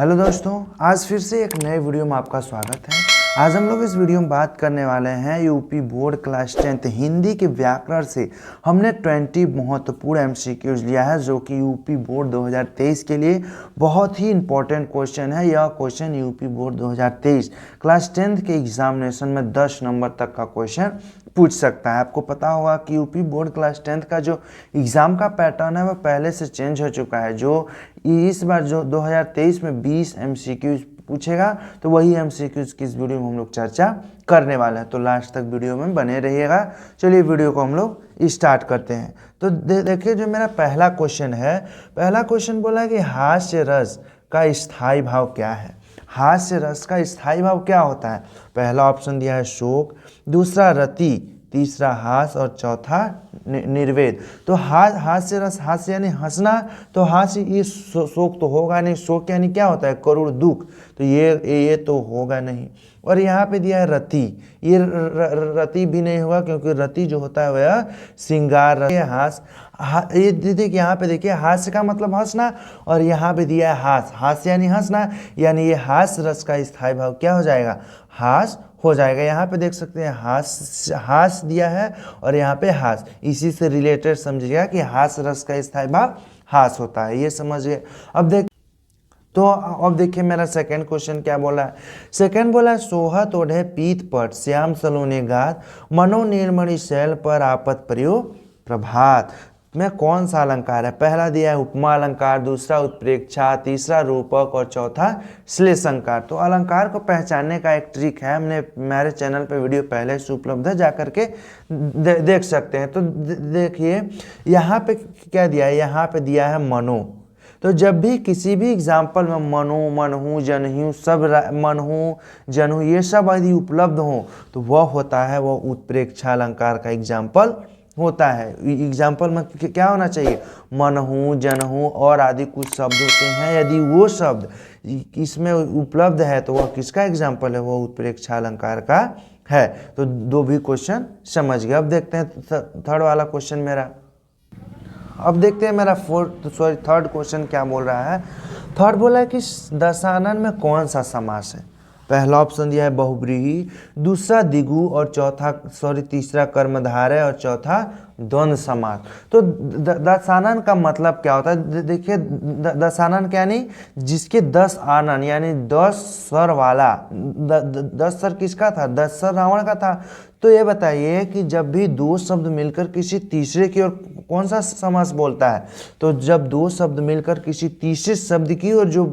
Hello दोस्तों, आज फिर से एक नए वीडियो में आपका स्वागत है। आज हम लोग इस वीडियो में बात करने वाले हैं यूपी बोर्ड क्लास 10 हिंदी के व्याकरण से हमने 20 महत्वपूर्ण एमसीक्यूज लिया है, जो कि यूपी बोर्ड 2023 के लिए बहुत ही इंपॉर्टेंट क्वेश्चन है। यह क्वेश्चन यूपी बोर्ड 2023 क्लास 10 के एग्जामिनेशन में 10 नंबर तक का क्वेश्चन पूछ सकता है। आपको पता होगा कि यूपी बोर्ड क्लास 10 का जो एग्ज़ाम का पैटर्न है वह पहले से चेंज हो चुका है। जो इस बार जो 2023 में 20 एमसीक्यूज पूछेगा, तो वही एमसीक्यूज की इस वीडियो में हम लोग चर्चा करने वाले हैं। तो लास्ट तक वीडियो में बने रहिएगा। चलिए वीडियो को हम लोग स्टार्ट करते हैं। तो देखिए, जो मेरा पहला क्वेश्चन है, पहला क्वेश्चन बोला है कि हास्य रस का स्थायी भाव क्या है। हास्य रस का स्थायी भाव क्या होता है? पहला ऑप्शन दिया है शोक, दूसरा रति, तीसरा हास और चौथा निर्वेद। तो हास्य रस, हास्य यानी हंसना, तो हास्य ये शोक तो होगा नहीं। शोक यानी क्या होता है? करुण दुख, तो ये तो होगा नहीं। और यहाँ पे दिया है रति, ये रति भी नहीं होगा, क्योंकि रति जो होता है वह श्रृंगार। हास, ये देखिए यहाँ पे देखिए, हास्य का मतलब हंसना, और यहाँ पे दिया है हास, हास्य यानी हंसना, यानी ये हास रस का स्थायी भाव क्या हो जाएगा? हास हो जाएगा। यहाँ पे देख सकते हैं हास दिया है और यहाँ पे हास, इसी से रिलेटेड समझिएगा कि हास रस का स्थायी भाव हास होता है, ये समझिए। अब देखिए मेरा सेकंड क्वेश्चन क्या बोला है। सेकंड बोला है सोहत ओढ़े पीत पट, श्याम सलोने गात, मनो निर्मणि शैल पर आपत प्रयोग प्रभात में कौन सा अलंकार है? पहला दिया है उपमा अलंकार, दूसरा उत्प्रेक्षा, तीसरा रूपक और चौथा श्लेषालंकार। तो अलंकार को पहचानने का एक ट्रिक है, हमने मेरे चैनल पे वीडियो पहले से उपलब्ध है, जा करके देख सकते हैं। तो देखिए यहाँ पे क्या दिया है, यहाँ पे दिया है मनो। तो जब भी किसी भी एग्जाम्पल में मनो, मनहु, जनहु, सब मनहु, जनहु ये सब यदि उपलब्ध हो, तो वह होता है वह उत्प्रेक्षा अलंकार का एग्जाम्पल होता है। एग्जाम्पल में क्या होना चाहिए? मनहु, जनहु और आदि कुछ शब्द होते हैं। यदि वो शब्द इसमें उपलब्ध है तो वह किसका एग्जाम्पल है? वह उत्प्रेक्षा अलंकार का है। तो दो भी क्वेश्चन समझ गए। अब देखते हैं थर्ड वाला क्वेश्चन मेरा। अब देखते हैं मेरा थर्ड क्वेश्चन क्या बोल रहा है। थर्ड बोला है कि दशानन में कौन सा समास है? पहला ऑप्शन दिया है बहुव्रीहि, दूसरा द्विगु और तीसरा कर्मधारय और चौथा द्वंद्व समास। तो दशानन का मतलब क्या होता है? देखिए दशानन क्या, यानी जिसके 10 आनन यानी 10 स्वर वाला। 10 स्वर किसका था? 10 स्वर रावण का था। तो ये बताइए कि जब भी दो शब्द मिलकर किसी तीसरे की ओर कौन सा समास बोलता है? तो जब दो शब्द मिलकर किसी तीसरे शब्द की ओर जो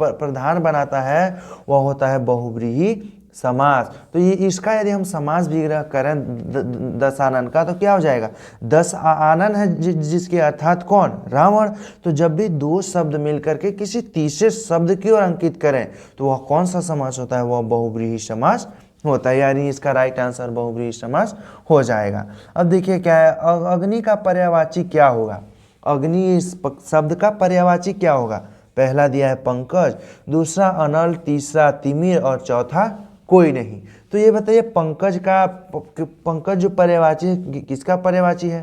प्रधान बनाता है वह होता है बहुव्रीहि समास। तो ये इसका यदि हम समास विग्रह करें दशानन का, तो क्या हो जाएगा? 10 आनन है जिसके अर्थात कौन? रावण। तो जब भी दो शब्द मिलकर के किसी तीसरे शब्द की ओर अंकित करें तो वह कौन सा समास होता है? वह बहुव्रीहि समास होता है, यानी इसका राइट आंसर बहुव्रीहि समास हो जाएगा। अब देखिए क्या है, अग्नि का पर्यायवाची क्या होगा? अग्नि इस शब्द का पर्यायवाची क्या होगा? पहला दिया है पंकज, दूसरा अनल, तीसरा तिमिर और चौथा कोई नहीं। तो ये बताइए पंकज जो पर्यायवाची किसका पर्यायवाची है?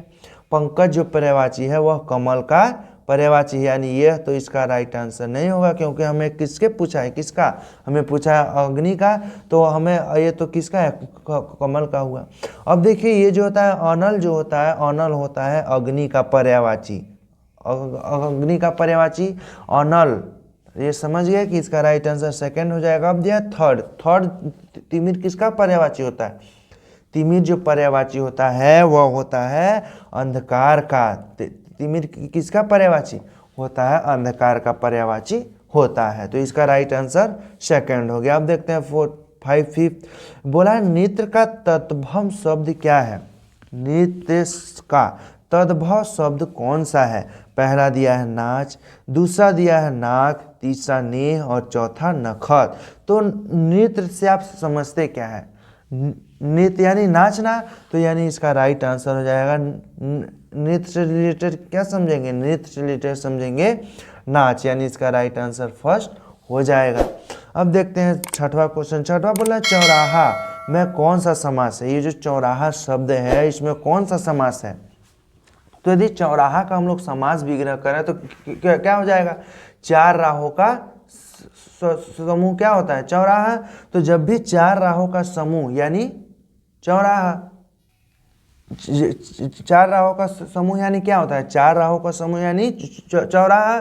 पंकज जो पर्यायवाची है वह कमल का पर्यायवाची है, यानी यह तो इसका राइट आंसर नहीं होगा, क्योंकि हमें किसके पूछा है? किसका हमें पूछा है? अग्नि का। तो हमें ये तो किसका है? कमल का हुआ। अब देखिए ये जो होता है अनल, जो होता है अनल होता है अग्नि का पर्यायवाची। अग्नि का पर्यायवाची अनल, ये समझ गए कि इसका राइट आंसर सेकंड हो जाएगा। अब दिया थर्ड तिमिर किसका पर्यायवाची होता है? तिमिर जो पर्यायवाची होता है वह होता है अंधकार का। तिमिर किसका पर्यायवाची होता है? अंधकार का पर्यायवाची होता है। तो इसका राइट आंसर सेकंड हो गया। अब देखते हैं फिफ्थ बोला है नेत्र का तद्भव शब्द क्या है? नृत्य का तद्भव शब्द कौन सा है? पहला दिया है नाच, दूसरा दिया है नाक, तीसरा नेह और चौथा नखत। तो नृत्य से आप समझते क्या है? नृत्य यानी नाचना, तो यानी इसका राइट आंसर हो जाएगा नृत्य से रिलेटेड क्या समझेंगे? नृत्य से रिलेटेड समझेंगे नाच, यानी इसका राइट आंसर फर्स्ट हो जाएगा। अब देखते हैं छठवां क्वेश्चन। छठवां बोला है चौराहा में कौन सा समास है? ये जो चौराहा शब्द है इसमें कौन सा समास है? तो यदि चौराहा का हम लोग समास विग्रह करें तो क्या हो जाएगा? 4 राहों का समूह क्या होता है? चौराहा। तो जब भी चार राहों का समूह यानी चौराहा, चार राहों का समूह यानी क्या होता है? चार राहों का समूह यानी चौराहा।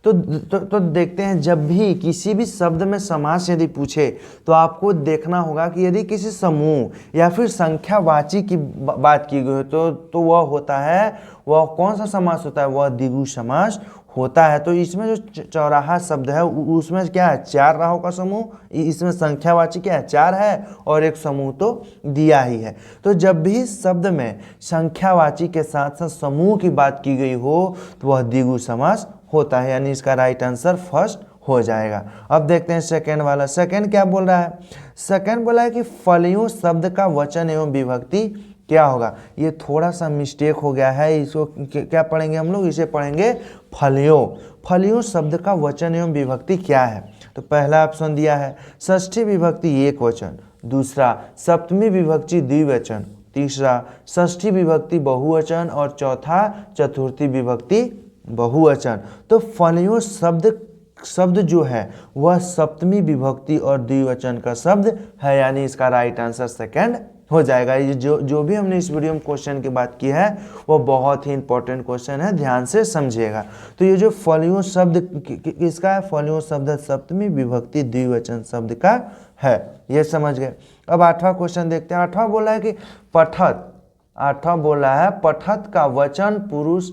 तो देखते हैं, जब भी किसी भी शब्द में समास यदि पूछे तो आपको देखना होगा कि यदि किसी समूह या फिर संख्यावाची की बात की गई हो तो वह होता है, वह कौन सा समास होता है? वह द्विगु समास होता है। तो इसमें जो चौराहा शब्द है उसमें क्या है? चार राहों का समूह, इसमें संख्यावाची क्या है? चार है, और एक समूह तो दिया ही है। तो जब भी शब्द में संख्यावाची के साथ साथ समूह की बात की गई हो तो वह द्विगु समास होता है, यानी इसका राइट आंसर फर्स्ट हो जाएगा। अब देखते हैं सेकंड वाला। सेकंड क्या बोल रहा है? सेकंड बोला है कि फलियों शब्द का वचन एवं विभक्ति क्या होगा? ये थोड़ा सा मिस्टेक हो गया है, इसको क्या पढ़ेंगे हम लोग? इसे पढ़ेंगे फलियों। फलियों शब्द का वचन एवं विभक्ति क्या है? तो पहला ऑप्शन दिया है षष्ठी विभक्ति एक वचन, दूसरा सप्तमी विभक्ति द्विवचन, तीसरा षष्ठी विभक्ति बहुवचन, और चौथा चतुर्थी विभक्ति बहुवचन। तो फलियों शब्द जो है वह सप्तमी विभक्ति और द्विवचन का शब्द है, यानी इसका राइट आंसर सेकंड हो जाएगा। ये जो भी हमने इस वीडियो में क्वेश्चन की बात की है वो बहुत ही इंपॉर्टेंट क्वेश्चन है, ध्यान से समझिएगा। तो ये जो फलियों शब्द किसका है? फलियों शब्द सप्तमी विभक्ति द्विवचन शब्द का है, ये समझ गए। अब आठवां क्वेश्चन देखते हैं। आठवां बोला है कि पठत, आठवां बोला है पठत का वचन पुरुष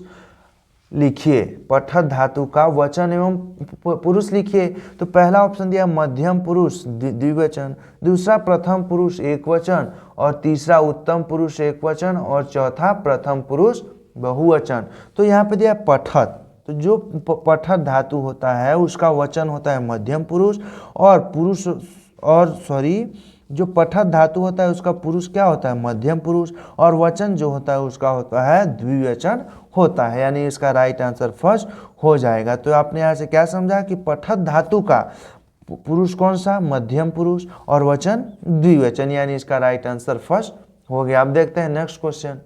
लिखिए। पठत धातु का वचन एवं पुरुष लिखिए। तो पहला ऑप्शन दिया मध्यम पुरुष द्विवचन, दूसरा प्रथम पुरुष एक वचन, और तीसरा उत्तम पुरुष एक वचन, और चौथा प्रथम पुरुष बहुवचन। तो यहाँ पे दिया पठत, तो जो पठत धातु होता है उसका वचन होता है मध्यम पुरुष, और जो पठत धातु होता है उसका पुरुष क्या होता है? मध्यम पुरुष, और वचन जो होता है उसका होता है द्विवचन होता है, यानी इसका राइट आंसर फर्स्ट हो जाएगा। तो आपने यहाँ से क्या समझा कि पठत धातु का पुरुष कौन सा? मध्यम पुरुष, और वचन द्विवचन, यानी इसका राइट आंसर फर्स्ट हो गया। अब देखते हैं नेक्स्ट क्वेश्चन।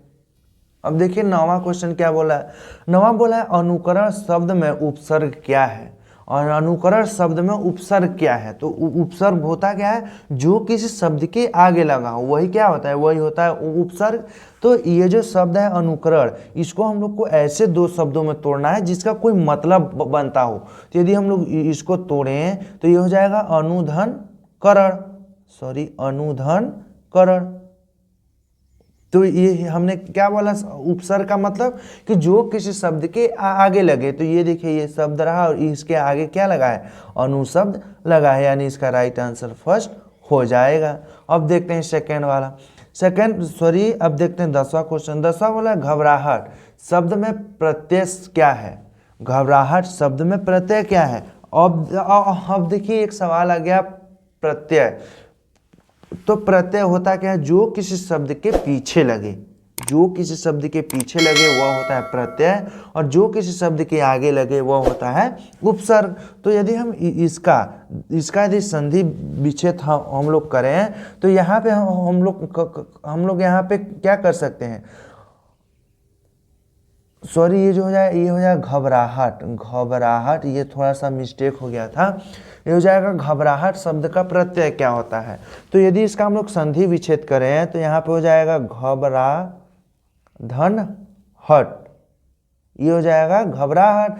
अब देखिए नौवां क्वेश्चन क्या बोला है? नौवां बोला है अनुकरण शब्द में उपसर्ग क्या है? और अनुकरण शब्द में उपसर्ग क्या है? तो उपसर्ग होता क्या है? जो किसी शब्द के आगे लगा हो वही क्या होता है? वही होता है उपसर्ग। तो ये जो शब्द है अनुकरण, इसको हम लोग को ऐसे दो शब्दों में तोड़ना है जिसका कोई मतलब बनता हो। तो यदि हम लोग इसको तोड़ें तो ये हो जाएगा अनुधन करण, अनुधन करण। तो ये हमने क्या बोला? उपसर्ग का मतलब कि जो किसी शब्द के आगे लगे। तो ये देखिए ये शब्द रहा और इसके आगे क्या लगा है? अनुशब्द लगा है, यानी इसका राइट आंसर फर्स्ट हो जाएगा। अब देखते हैं सेकेंड वाला। अब देखते हैं 10वां क्वेश्चन। 10वां बोला घबराहट शब्द में प्रत्यय क्या है? घबराहट शब्द में प्रत्यय क्या है? अब देखिए एक सवाल आ गया प्रत्यय। तो प्रत्यय होता क्या है? जो किसी शब्द के पीछे लगे, जो किसी शब्द के पीछे लगे वह होता है प्रत्यय, और जो किसी शब्द के आगे लगे वह होता है उपसर्ग। तो यदि हम इसका यदि संधि विच्छेद हम लोग करें तो यहाँ पे हम लोग यहाँ पे क्या कर सकते हैं? ये हो जाए घबराहट, ये थोड़ा सा मिस्टेक हो गया था। ये हो जाएगा घबराहट शब्द का प्रत्यय क्या होता है? तो यदि इसका हम लोग संधि विच्छेद करें तो यहाँ पे हो जाएगा घबरा धन हट, ये हो जाएगा घबराहट।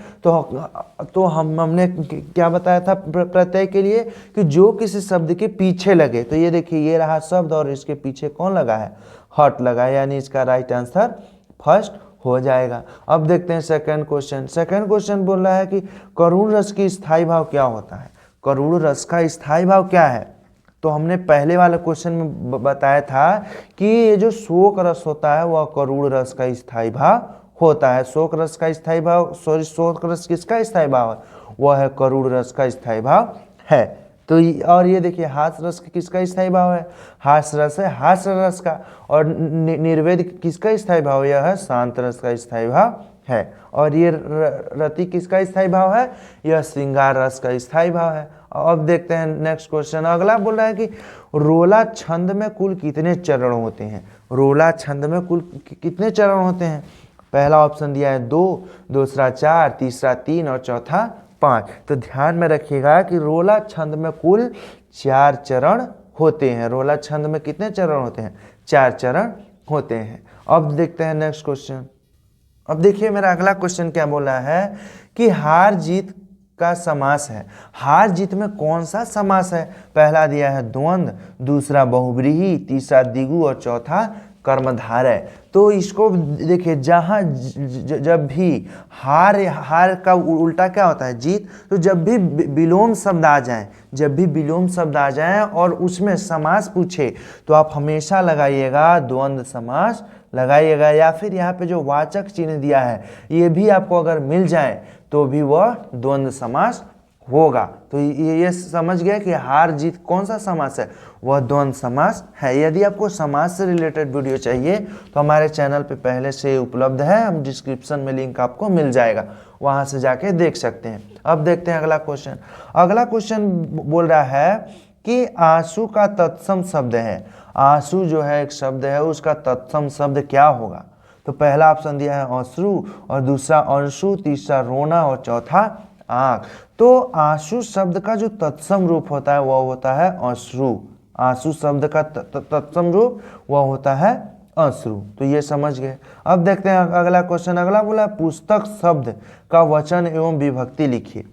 तो हमने क्या बताया था प्रत्यय के लिए? कि जो किसी शब्द के पीछे लगे। तो ये देखिए ये रहा शब्द और इसके पीछे कौन लगा है? हट लगा है, यानी इसका राइट आंसर फर्स्ट हो जाएगा। अब देखते हैं सेकंड क्वेश्चन। सेकंड क्वेश्चन बोल रहा है कि करुण रस की स्थायी भाव क्या होता है? करुण रस का स्थायी भाव क्या है? तो हमने पहले वाले क्वेश्चन में बताया था कि ये जो शोक रस होता है वह करुण रस का स्थायी भाव होता है। शोक रस का स्थायी भाव शोक रस किसका स्थायी भाव है? वह है करुण रस का स्थायी भाव है। तो और ये देखिए हास्य रस किसका स्थायी भाव है? हास्य रस है हास्य रस का। और निर्वेद किसका स्थायी भाव? यह है शांत रस का स्थायी भाव है। और ये रति किसका स्थायी भाव है? यह श्रृंगार रस का स्थायी भाव है। अब देखते हैं नेक्स्ट क्वेश्चन। अगला बोल रहा है कि रोला छंद में कुल कितने चरण होते हैं? रोला छंद में कुल कितने चरण होते हैं? पहला ऑप्शन दिया है 2, दूसरा 4, तीसरा 3 और चौथा 5। तो ध्यान में रखिएगा कि रोला छंद में कुल 4 चरण होते हैं। रोला छंद में कितने चरण होते हैं? 4 चरण होते हैं। अब देखते हैं नेक्स्ट क्वेश्चन। अब देखिए मेरा अगला क्वेश्चन क्या बोला है कि हार जीत का समास है। हार जीत में कौन सा समास है? पहला दिया है द्वंद्व, दूसरा बहुव्रीहि, तीसरा द्विगु और चौथा कर्मधारय। तो इसको देखिए, जहाँ जब भी हार का उल्टा क्या होता है? जीत। तो जब भी विलोम शब्द आ जाए, जब भी विलोम शब्द आ जाए और उसमें समास पूछे तो आप हमेशा लगाइएगा द्वंद्व समास लगाइएगा, या फिर यहाँ पे जो वाचक चिन्ह दिया है ये भी आपको अगर मिल जाए तो भी वह द्वंद्व समास होगा। तो ये समझ गए कि हार जीत कौन सा समास है? वह द्वंद्व समास है। यदि आपको समास से रिलेटेड वीडियो चाहिए तो हमारे चैनल पे पहले से उपलब्ध है, हम डिस्क्रिप्शन में लिंक आपको मिल जाएगा, वहां से जाके देख सकते हैं। अब देखते हैं अगला क्वेश्चन। अगला क्वेश्चन बोल रहा है कि आंसू का तत्सम शब्द है। आंसू जो है एक शब्द है, उसका तत्सम शब्द क्या होगा? तो पहला ऑप्शन दिया है अश्रु, और दूसरा अंशु, तीसरा रोना और चौथा आंख। तो आंसू शब्द का जो तत्सम रूप होता है वह होता है अश्रु। आंसू शब्द का तत्सम रूप वह होता है अश्रु। तो ये समझ गए। अब देखते हैं अगला क्वेश्चन। अगला बोला पुस्तक शब्द का वचन एवं विभक्ति लिखिए।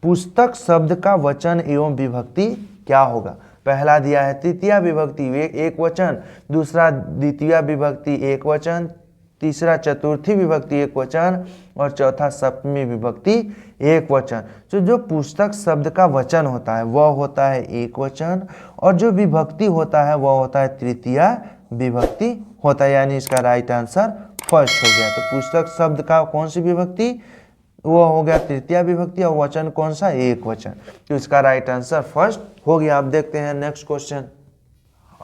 पुस्तक शब्द का वचन एवं विभक्ति क्या होगा? पहला दिया है तृतीया विभक्ति एक वचन, दूसरा द्वितीया विभक्ति एक वचन, तीसरा चतुर्थी विभक्ति एक वचन और चौथा सप्तमी विभक्ति एक वचन। तो जो पुस्तक शब्द का वचन होता है वह होता है एक वचन, और जो विभक्ति होता है वह होता है तृतीया विभक्ति होता है, यानी इसका राइट आंसर फर्स्ट हो गया। तो पुस्तक शब्द का कौन सी विभक्ति? वो हो गया तृतीया विभक्ति, और वचन कौन सा? एक वचन। तो इसका राइट आंसर फर्स्ट हो गया। अब देखते हैं नेक्स्ट क्वेश्चन।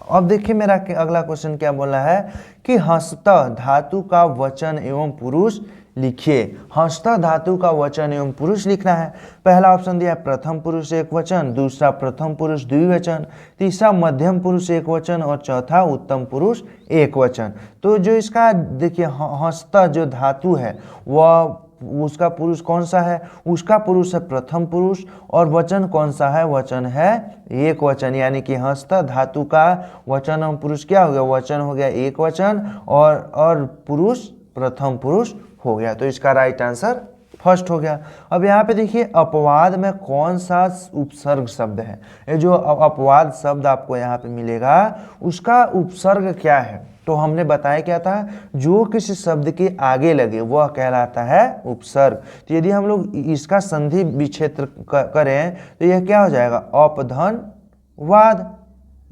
अब देखिए मेरा अगला क्वेश्चन क्या बोला है कि हंसता धातु का वचन एवं पुरुष लिखिए। हंसता धातु का वचन एवं पुरुष लिखना है। पहला ऑप्शन दिया है प्रथम पुरुष एक वचन, दूसरा प्रथम पुरुष द्विवचन, तीसरा मध्यम पुरुष एक वचन और चौथा उत्तम पुरुष एक वचन। तो जो इसका देखिए हंसता जो धातु है वह उसका पुरुष कौन सा है? उसका पुरुष है प्रथम पुरुष, और वचन कौन सा है? वचन है एक वचन, यानी कि हंसता धातु का वचन और पुरुष क्या हो गया? वचन हो गया एक वचन और पुरुष प्रथम पुरुष हो गया। तो इसका राइट आंसर फर्स्ट हो गया। अब यहाँ पे देखिए अपवाद में कौन सा उपसर्ग शब्द है? ये जो अपवाद शब्द आपको यहाँ पे मिलेगा उसका उपसर्ग क्या है? तो हमने बताया क्या था, जो किसी शब्द के आगे लगे वह कहलाता है उपसर्ग। तो यदि हम लोग इसका संधि विच्छेद करें तो यह क्या हो जाएगा? अपधन वाद,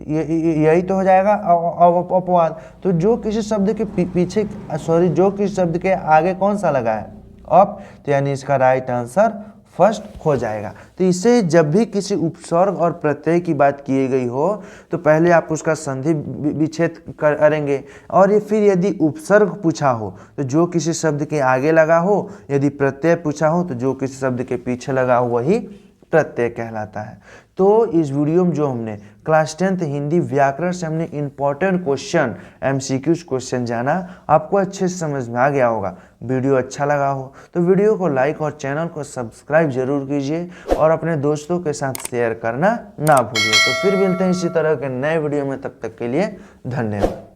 यही तो हो जाएगा अपवाद। तो जो किसी शब्द के पीछे जो किसी शब्द के आगे कौन सा लगा है? अप, तो यानी इसका राइट आंसर फर्स्ट हो जाएगा। तो इससे जब भी किसी उपसर्ग और प्रत्यय की बात की गई हो तो पहले आप उसका संधि विच्छेद करेंगे, और ये फिर यदि उपसर्ग पूछा हो तो जो किसी शब्द के आगे लगा हो, यदि प्रत्यय पूछा हो तो जो किसी शब्द के पीछे लगा हो वही प्रत्यय कहलाता है। तो इस वीडियो में जो हमने क्लास 10th हिंदी व्याकरण से हमने इंपॉर्टेंट क्वेश्चन MCQ क्वेश्चन जाना, आपको अच्छे से समझ में आ गया होगा। वीडियो अच्छा लगा हो तो वीडियो को लाइक और चैनल को सब्सक्राइब जरूर कीजिए और अपने दोस्तों के साथ शेयर करना ना भूलिए। तो फिर मिलते हैं इसी तरह के नए वीडियो में, तब तक के लिए धन्यवाद।